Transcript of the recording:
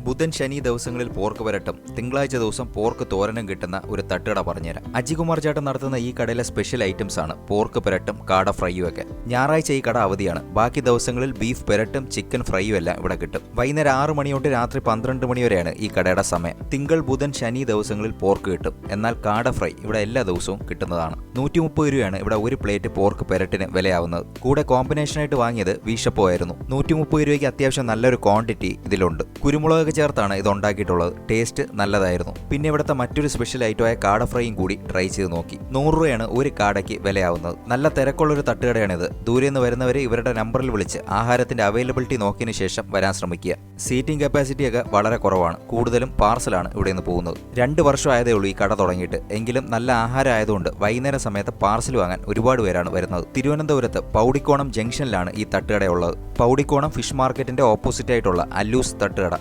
ബുധൻ ശനി ദിവസങ്ങളിൽ പോർക്ക് വരട്ടും തിങ്കളാഴ്ച ദിവസം പോർക്ക് തോരനും കിട്ടുന്ന ഒരു തട്ടുകട പറഞ്ഞുതരാം. അജികുമാർ ചേട്ടൻ നടത്തുന്ന ഈ കടയിലെ സ്പെഷ്യൽ ഐറ്റംസ് ആണ് പോർക്ക് പെരട്ടും കാട ഫ്രൈയും ഒക്കെ. ഞായറാഴ്ച ഈ കട അവധിയാണ്. ബാക്കി ദിവസങ്ങളിൽ ബീഫ് പെരട്ടും ചിക്കൻ ഫ്രൈയും എല്ലാം ഇവിടെ കിട്ടും. വൈകുന്നേരം 6 മണി തൊട്ട് രാത്രി 12 മണി വരെയാണ് ഈ കടയുടെ സമയം. തിങ്കൾ ബുധൻ ശനി ദിവസങ്ങളിൽ പോർക്ക് കിട്ടും. എന്നാൽ കാട ഫ്രൈ ഇവിടെ എല്ലാ ദിവസവും കിട്ടുന്നതാണ്. 130 രൂപയാണ് ഇവിടെ ഒരു പ്ലേറ്റ് പോർക്ക് പെരട്ടിന് വിലയാവുന്നത്. കൂടെ കോമ്പിനേഷനായിട്ട് വാങ്ങിയത് വീശപ്പോ ആയിരുന്നു. 130 രൂപയ്ക്ക് അത്യാവശ്യം നല്ലൊരു ക്വാണ്ടിറ്റി ഇതിലുണ്ട്. കുരുമുളക് ചേർത്താണ് ഇത് ഉണ്ടാക്കിയിട്ടുള്ളത്. ടേസ്റ്റ് നല്ലതായിരുന്നു. പിന്നെ ഇവിടുത്തെ മറ്റൊരു സ്പെഷ്യൽ ഐറ്റമായ കാട ഫ്രൈയും കൂടി ട്രൈ ചെയ്ത് നോക്കി. 100 രൂപയാണ് ഒരു കാടയ്ക്ക് വിലയാവുന്നത്. നല്ല തിരക്കുള്ളൊരു തട്ടുകടയാണിത്. ദൂരെ നിന്ന് വരുന്നവരെ ഇവരുടെ നമ്പറിൽ വിളിച്ച് ആഹാരത്തിന്റെ അവൈലബിലിറ്റി നോക്കിയതിനു ശേഷം വരാൻ ശ്രമിക്കുക. സീറ്റിംഗ് കപ്പാസിറ്റിയൊക്കെ വളരെ കുറവാണ്. കൂടുതലും പാർസലാണ് ഇവിടെ നിന്ന് പോകുന്നത്. 2 വർഷം ആയതേ ഉള്ളൂ ഈ കട തുടങ്ങിയിട്ട്. എങ്കിലും നല്ല ആഹാരം ആയതുകൊണ്ട് വൈകുന്നേര സമയത്ത് പാർസൽ വാങ്ങാൻ ഒരുപാട് പേരാണ് വരുന്നത്. തിരുവനന്തപുരത്ത് പൗടിക്കോണം ജംഗ്ഷനിലാണ് ഈ തട്ടുകടയുള്ളത്. പൗടിക്കോണം ഫിഷ് മാർക്കറ്റിന്റെ ഓപ്പോസിറ്റ് ആയിട്ടുള്ള അല്ലൂസ് തട്ടുകട.